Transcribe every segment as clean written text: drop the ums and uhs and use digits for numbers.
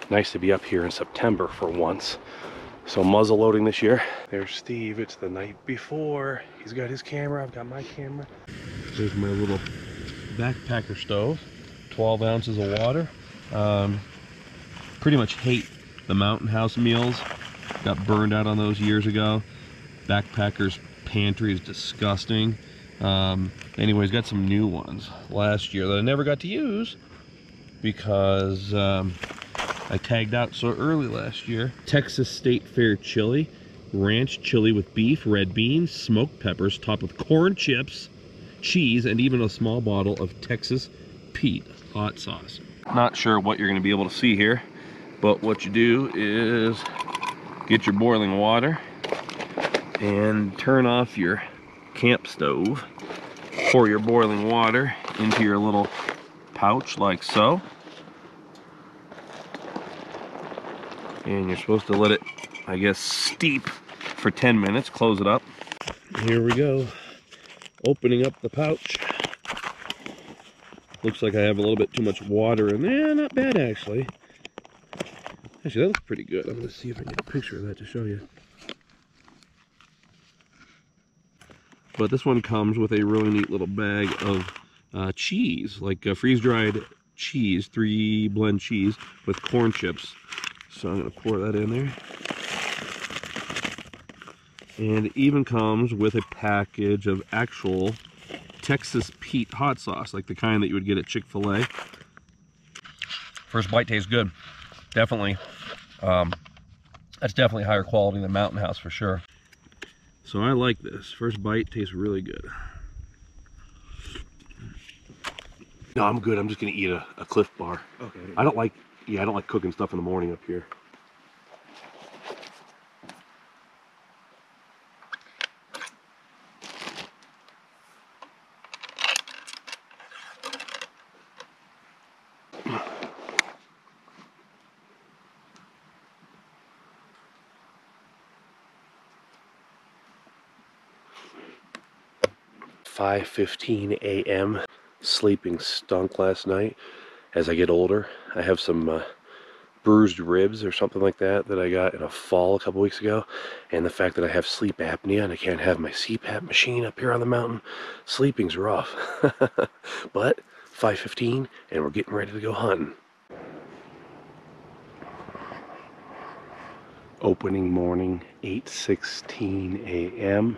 Nice to be up here in September for once. So muzzle loading this year. There's Steve, it's the night before. He's got his camera, I've got my camera. There's my little backpacker stove, 12 ounces of water. Pretty much hate the Mountain House meals. Got burned out on those years ago. Backpacker's pantry is disgusting. Anyways, got some new ones last year that I never got to use because I tagged out so early last year. Texas State Fair chili, ranch chili with beef, red beans, smoked peppers, topped with corn chips, cheese, and even a small bottle of Texas Pete hot sauce. Not sure what you're going to be able to see here, but what you do is get your boiling water and turn off your camp stove. Pour your boiling water into your little pouch like so. And you're supposed to let it, I guess, steep for 10 minutes. Close it up. Here we go. Opening up the pouch. Looks like I have a little bit too much water in there. Not bad, actually. Actually, that looks pretty good. I'm going to see if I can get a picture of that to show you. But this one comes with a really neat little bag of cheese, like freeze-dried cheese, 3 blend cheese with corn chips. So I'm going to pour that in there. And it even comes with a package of actual Texas Pete hot sauce, like the kind that you would get at Chick-fil-A. First bite tastes good. Definitely. That's definitely higher quality than Mountain House for sure. So I like this. First bite tastes really good. No, I'm good. I'm just gonna eat a Cliff Bar. Okay. I don't like cooking stuff in the morning up here. .5:15 a.m. Sleeping stunk last night. As I get older, I have some bruised ribs or something like that that I got in a fall a couple weeks ago, and the fact that I have sleep apnea and I can't have my CPAP machine up here on the mountain, sleeping's rough. But 5:15 and we're getting ready to go hunting. Opening morning, 8:16 a.m.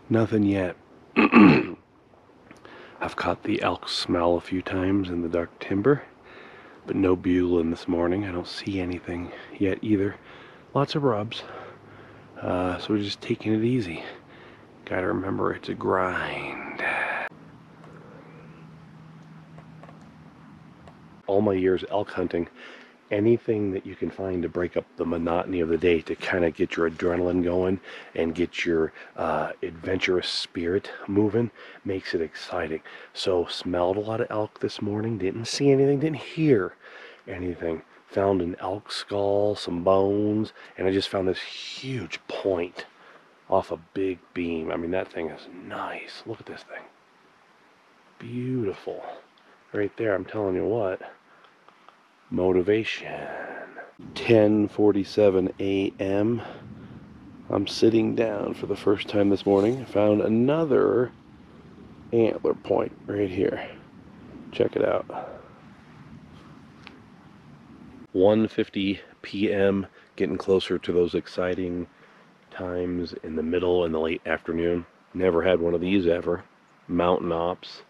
Nothing yet. I've caught the elk smell a few times in the dark timber, but no bugling this morning. I don't see anything yet either. Lots of rubs, so we're just taking it easy. Gotta remember, it's a grind. All my years elk hunting, anything that you can find to break up the monotony of the day, to kind of get your adrenaline going and get your adventurous spirit moving, makes it exciting. So smelled a lot of elk this morning, didn't see anything, didn't hear anything. Found an elk skull, some bones, and I just found this huge point off a big beam. I mean, that thing is nice. Look at this thing. Beautiful. Right there, I'm telling you what. Motivation. 10:47 a.m. I'm sitting down for the first time this morning. I found another antler point right here. Check it out. 1:50 p.m. Getting closer to those exciting times in the middle and the late afternoon. Never had one of these ever. Mountain Ops,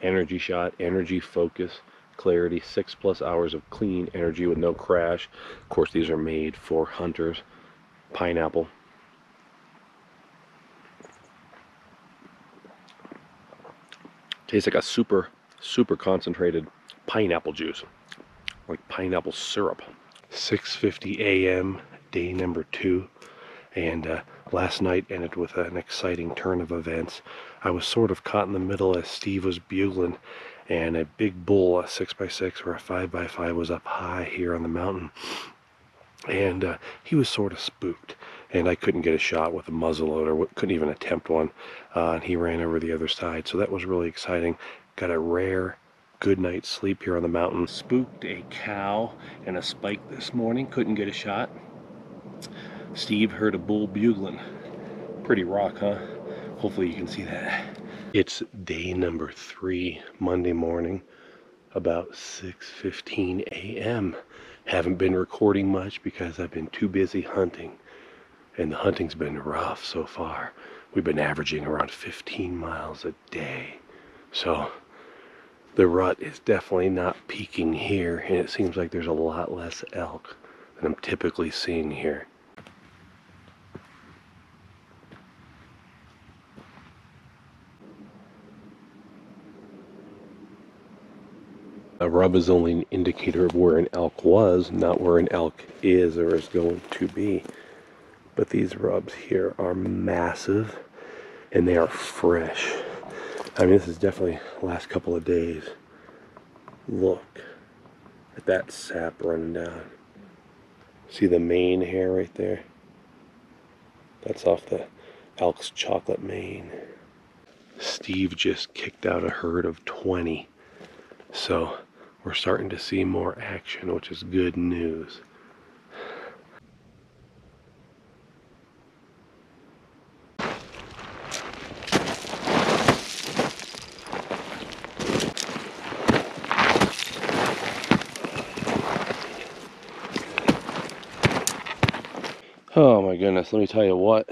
energy shot, energy focus, clarity, 6+ hours of clean energy with no crash. Of course, these are made for hunters. Pineapple. Tastes like a super concentrated pineapple juice, like pineapple syrup. 6:50 a.m. day number 2, and last night ended with an exciting turn of events. I was sort of caught in the middle as Steve was bugling, and a big bull, a 6x6 or a 5x5, was up high here on the mountain, and he was sort of spooked, and I couldn't get a shot with a muzzleloader, couldn't even attempt one, and he ran over the other side. So that was really exciting. Got a rare good night's sleep here on the mountain. Spooked a cow and a spike this morning, couldn't get a shot. Steve heard a bull bugling. Pretty rock, huh? Hopefully you can see that. It's day number 3, Monday morning, about 6:15 a.m. Haven't been recording much because I've been too busy hunting, and the hunting's been rough so far. We've been averaging around 15 miles a day. So the rut is definitely not peaking here, and it seems like there's a lot less elk than I'm typically seeing here. A rub is only an indicator of where an elk was, not where an elk is or is going to be. But these rubs here are massive, and they are fresh. I mean, this is definitely the last couple of days. Look at that sap running down. See the mane hair right there? That's off the elk's chocolate mane. Steve just kicked out a herd of 20. So we're starting to see more action, which is good news. Oh my goodness, let me tell you what.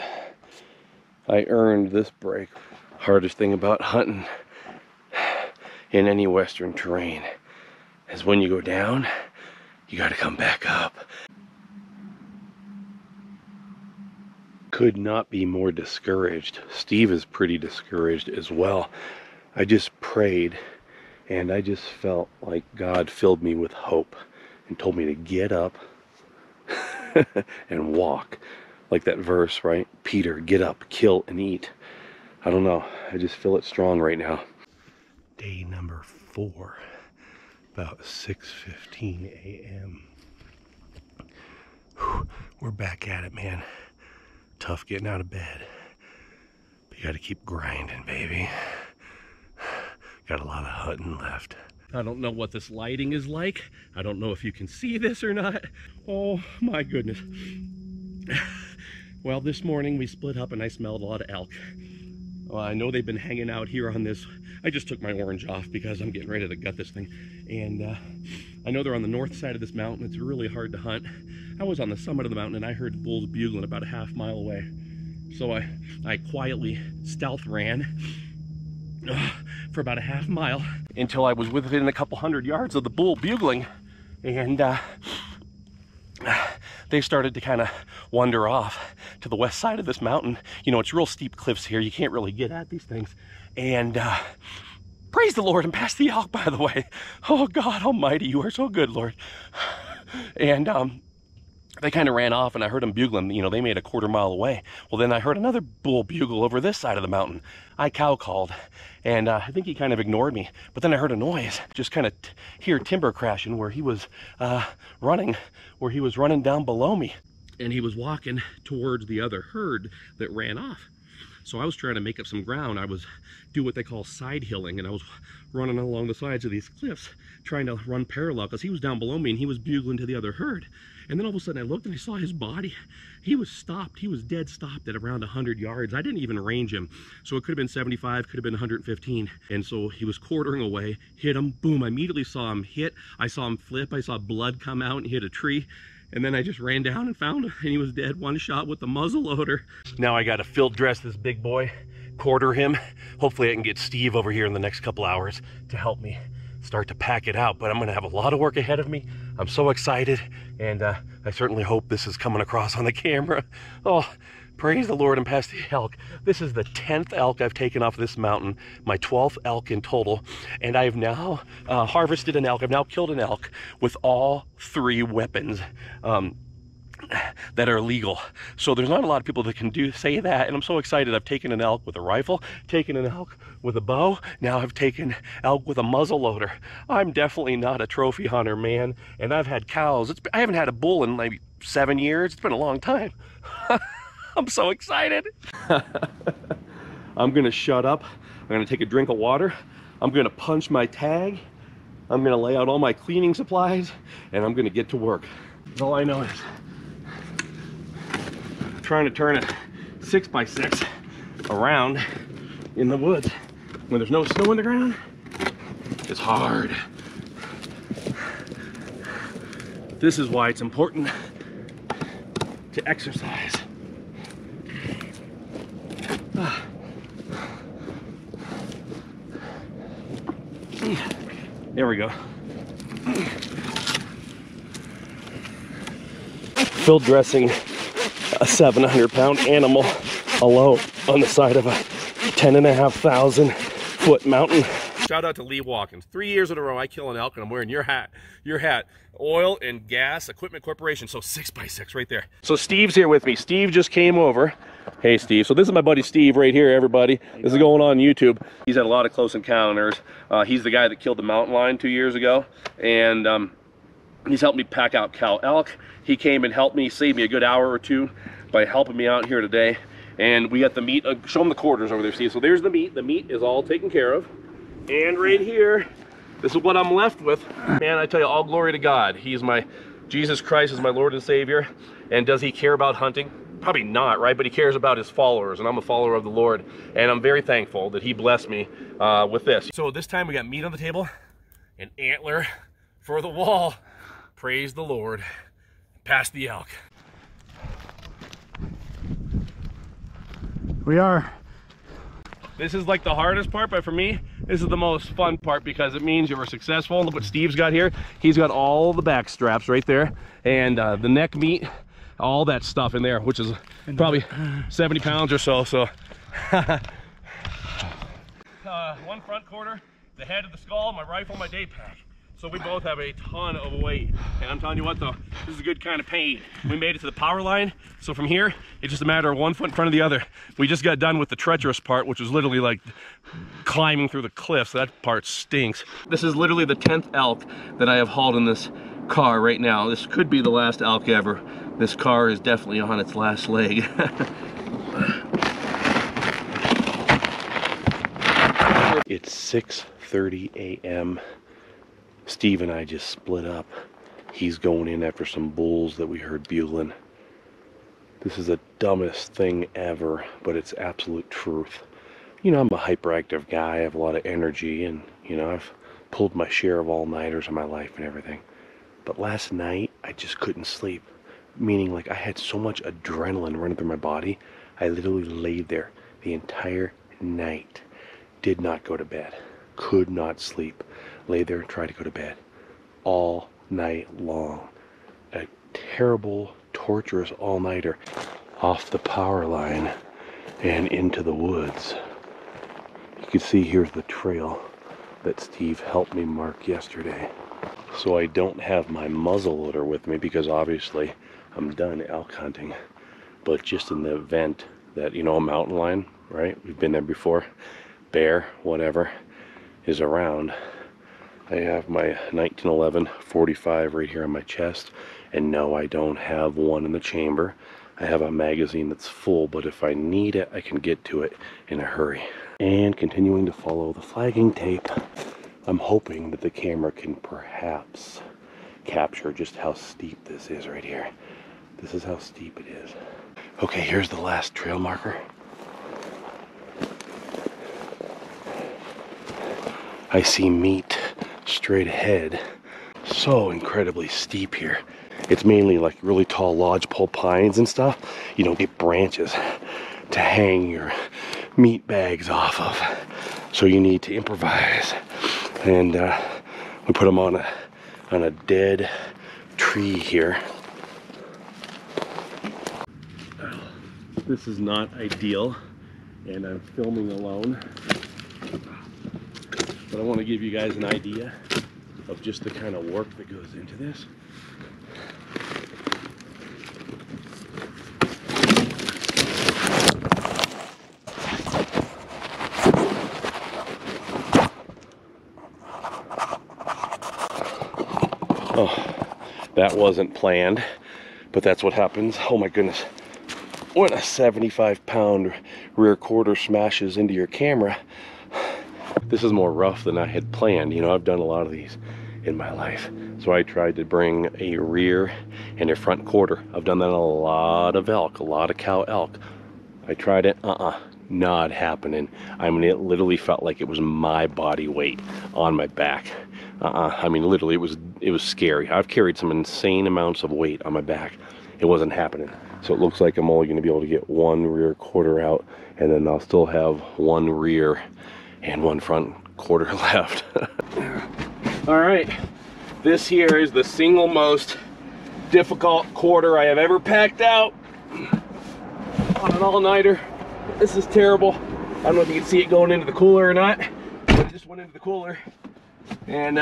I earned this break. Hardest thing about hunting in any western terrain is when you go down, you gotta come back up. Could not be more discouraged. Steve is pretty discouraged as well. I just prayed, and I just felt like God filled me with hope and told me to get up and walk. Like that verse, right? Peter, get up, kill and eat. I don't know, I just feel it strong right now. Day number 4, about 6:15 a.m. We're back at it, man. Tough getting out of bed. But you gotta keep grinding, baby. Got a lot of hunting left. I don't know what this lighting is like. I don't know if you can see this or not. Oh my goodness. Well, this morning we split up and I smelled a lot of elk. Well, I know they've been hanging out here on this. I just took my orange off because I'm getting ready to gut this thing. And I know they're on the north side of this mountain. It's really hard to hunt. I was on the summit of the mountain and I heard bulls bugling about a half mile away. So I quietly stealth ran for about a half mile until I was within a couple hundred yards of the bull bugling, and they started to kind of wander off to the west side of this mountain. You know, it's real steep cliffs here. You can't really get at these things. And praise the Lord and pass the elk, by the way. Oh God Almighty, you are so good, Lord. And they kind of ran off and I heard them bugling. You know, they made a quarter mile away. Well, then I heard another bull bugle over this side of the mountain. I cow called, and I think he kind of ignored me. But then I heard a noise, just kind of hear timber crashing where he was running down below me. And he was walking towards the other herd that ran off. So I was trying to make up some ground. I was doing what they call side hilling, and I was running along the sides of these cliffs, trying to run parallel, because he was down below me and he was bugling to the other herd. And then all of a sudden I looked and I saw his body. He was stopped. He was dead stopped at around 100 yards. I didn't even range him. So it could have been 75, could have been 115. And so he was quartering away, hit him, boom. I immediately saw him hit. I saw him flip. I saw blood come out and hit a tree. And then I just ran down and found him, and he was dead. One shot with the muzzleloader. Now I got to field dress this big boy, quarter him. Hopefully I can get Steve over here in the next couple hours to help me start to pack it out. But I'm going to have a lot of work ahead of me. I'm so excited, and I certainly hope this is coming across on the camera. Oh, praise the Lord and pass the elk. This is the 10th elk I've taken off this mountain, my 12th elk in total, and I've now harvested an elk. I've now killed an elk with all 3 weapons that are legal. So there's not a lot of people that can say that, and I'm so excited. I've taken an elk with a rifle, taken an elk with a bow, now I've taken elk with a muzzleloader. I'm definitely not a trophy hunter, man, and I've had cows. I haven't had a bull in maybe 7 years. It's been a long time. I'm so excited. I'm gonna shut up. I'm gonna take a drink of water. I'm gonna punch my tag, I'm gonna lay out all my cleaning supplies and I'm gonna get to work. All I know is trying to turn a 6x6 around in the woods when there's no snow on the ground is hard. This is why it's important to exercise. There we go. Field dressing a 700-pound animal alone on the side of a 10,500 foot mountain. Shout out to Lee Watkins. 3 years in a row I kill an elk and I'm wearing your hat. Your hat. Oil and Gas Equipment Corporation. So 6x6 right there. So Steve's here with me. Steve just came over. Hey Steve. So this is my buddy Steve right here, everybody. This is going on YouTube. He's had a lot of close encounters. He's the guy that killed the mountain lion 2 years ago. And he's helped me pack out cow elk. He came and helped me, saved me a good hour or two by helping me out here today. And we got the meat. Show him the quarters over there, Steve. So there's the meat. The meat is all taken care of. And right here, this is what I'm left with. Man, I tell you, all glory to God. He's my, Jesus Christ is my Lord and Savior. And does he care about hunting? Probably not, right? But he cares about his followers, and I'm a follower of the Lord. And I'm very thankful that he blessed me with this. So this time we got meat on the table, an antler for the wall. Praise the Lord. Past the elk. We are. This is like the hardest part, but for me, this is the most fun part because it means you were successful. Look what Steve's got here. He's got all the back straps right there, and the neck meat, all that stuff in there, which is probably 70 pounds or so. So one front quarter, the head of the skull, my rifle, my day pack. So we both have a ton of weight. And I'm telling you what though, this is a good kind of pain. We made it to the power line. So from here, it's just a matter of 1 foot in front of the other. We just got done with the treacherous part, which was literally like climbing through the cliffs. That part stinks. This is literally the 10th elk that I have hauled in this car right now. This could be the last elk ever. This car is definitely on its last leg. It's 6:30 a.m. Steve and I just split up. He's going in after some bulls that we heard bugling. This is the dumbest thing ever, but it's absolute truth. You know, I'm a hyperactive guy. I have a lot of energy, and, you know, I've pulled my share of all-nighters in my life and everything. But last night, I just couldn't sleep. Meaning, like, I had so much adrenaline running through my body, I literally laid there the entire night. Did not go to bed. Could not sleep. Lay there and tried to go to bed all night long. A terrible, torturous all-nighter off the power line and into the woods. You can see here's the trail that Steve helped me mark yesterday. So I don't have my muzzleloader with me because obviously I'm done elk hunting. But just in the event that, you know, a mountain lion, right? We've been there before. Bear, whatever, is around. I have my 1911 45 right here on my chest, and no, I don't have one in the chamber. I have a magazine that's full, but if I need it, I can get to it in a hurry. And continuing to follow the flagging tape, I'm hoping that the camera can perhaps capture just how steep this is right here. This is how steep it is. Okay, here's the last trail marker. I see meat straight ahead. So incredibly steep here. It's mainly like really tall lodgepole pines and stuff. You don't get branches to hang your meat bags off of. So you need to improvise. And we put them on a dead tree here. This is not ideal, and I'm filming alone. But I want to give you guys an idea of just the kind of work that goes into this. Oh, that wasn't planned, but that's what happens. Oh my goodness. When a 75-pound rear quarter smashes into your camera, this is more rough than I had planned. You know, I've done a lot of these in my life. So I tried to bring a rear and a front quarter. I've done that on a lot of elk, a lot of cow elk. I tried it, not happening. I mean, it literally felt like it was my body weight on my back. I mean, literally, it was scary. I've carried some insane amounts of weight on my back. It wasn't happening. So it looks like I'm only going to be able to get one rear quarter out, and then I'll still have one rear and one front quarter left. All right, this here is the single most difficult quarter I have ever packed out on an all-nighter. This is terrible. I don't know if you can see it going into the cooler or not, but it just went into the cooler, and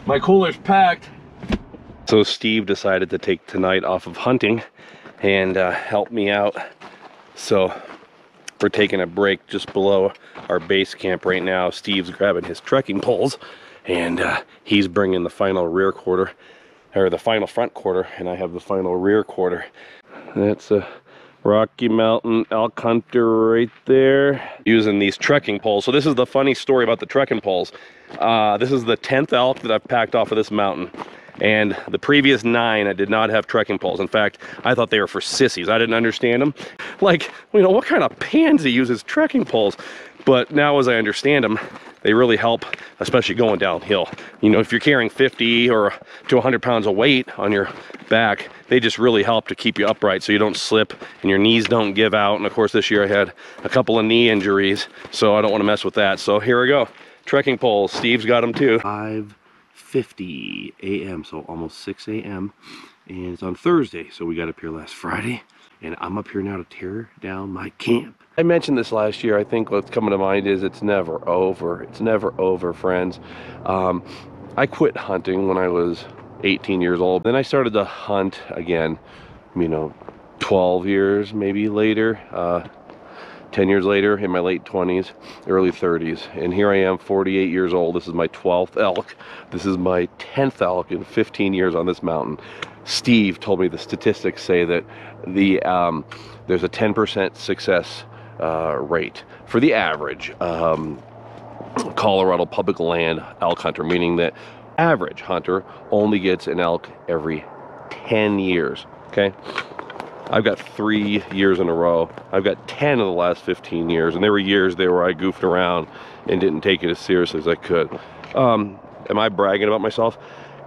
my cooler's packed. So Steve decided to take tonight off of hunting and help me out. So we're taking a break just below our base camp right now. Steve's grabbing his trekking poles, and he's bringing the final rear quarter, or the final front quarter, and I have the final rear quarter. That's a Rocky Mountain elk hunter right there, using these trekking poles. So this is the funny story about the trekking poles. This is the 10th elk that I've packed off of this mountain, and the previous 9 I did not have trekking poles. In fact, I thought they were for sissies. I didn't understand them. Like, you know, what kind of pansy uses trekking poles? But now as I understand them, they really help, especially going downhill. You know, if you're carrying 50 or to 100 pounds of weight on your back, they just really help to keep you upright so you don't slip and your knees don't give out. And of course, this year I had a couple of knee injuries, so I don't want to mess with that. So here we go. Trekking poles. Steve's got them too. 5:50 a.m., so almost 6 a.m. And it's on Thursday, so we got up here last Friday. And I'm up here now to tear down my camp. I mentioned this last year. I think what's coming to mind is it's never over. It's never over, friends. I quit hunting when I was 18 years old. Then I started to hunt again, you know, 12 years maybe later, 10 years later, in my late 20s, early 30s. And here I am, 48 years old. This is my 12th elk. This is my 10th elk in 15 years on this mountain. Steve told me the statistics say that there's a 10% success rate for the average Colorado public land elk hunter, meaning that average hunter only gets an elk every 10 years, okay? I've got 3 years in a row. I've got 10 of the last 15 years, and there were years there where I goofed around and didn't take it as seriously as I could. Am I bragging about myself?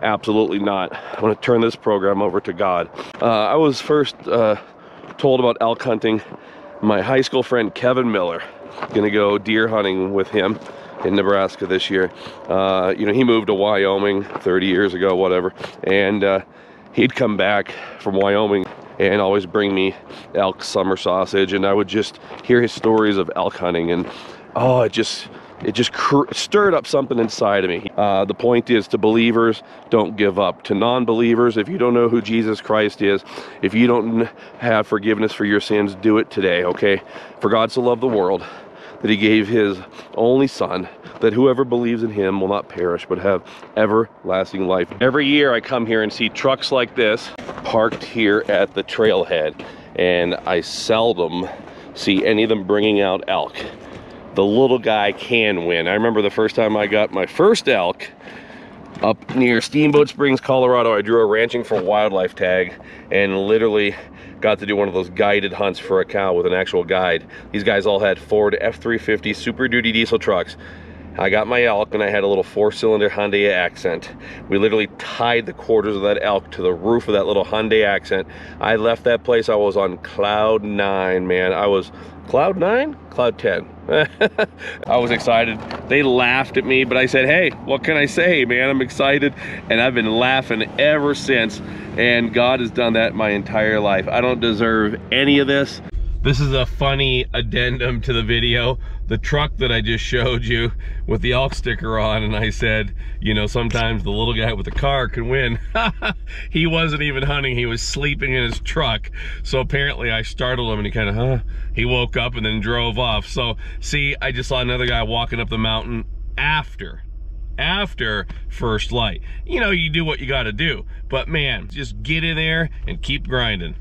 Absolutely not. I'm going to turn this program over to God. I was first told about elk hunting. My high school friend Kevin Miller, going to go deer hunting with him in Nebraska this year. You know, he moved to Wyoming 30 years ago, whatever, and he'd come back from Wyoming and always bring me elk summer sausage, and I would just hear his stories of elk hunting, and oh, it just stirred up something inside of me. The point is, to believers, don't give up. To non-believers, if you don't know who Jesus Christ is, if you don't have forgiveness for your sins, do it today, okay? For God so loved the world that he gave his only son, that whoever believes in him will not perish but have everlasting life. Every year I come here and see trucks like this parked here at the trailhead, and I seldom see any of them bringing out elk. The little guy can win. I remember the first time I got my first elk up near Steamboat Springs, Colorado. I drew a ranching for wildlife tag and literally got to do one of those guided hunts for a cow with an actual guide. These guys all had Ford F-350 Super Duty diesel trucks. I got my elk, and I had a little 4-cylinder Hyundai Accent. We literally tied the quarters of that elk to the roof of that little Hyundai Accent. I left that place, I was on cloud 9, man. I was cloud 9? Cloud 10. I was excited. They laughed at me, but I said, hey, what can I say, man? I'm excited, and I've been laughing ever since, and God has done that my entire life. I don't deserve any of this. This is a funny addendum to the video. The truck that I just showed you with the elk sticker on, and I said, you know, sometimes the little guy with the car can win. He wasn't even hunting, he was sleeping in his truck. So apparently I startled him, and he kind of, he woke up and then drove off. So see, I just saw another guy walking up the mountain after first light. You know, you do what you gotta do, but man, just get in there and keep grinding.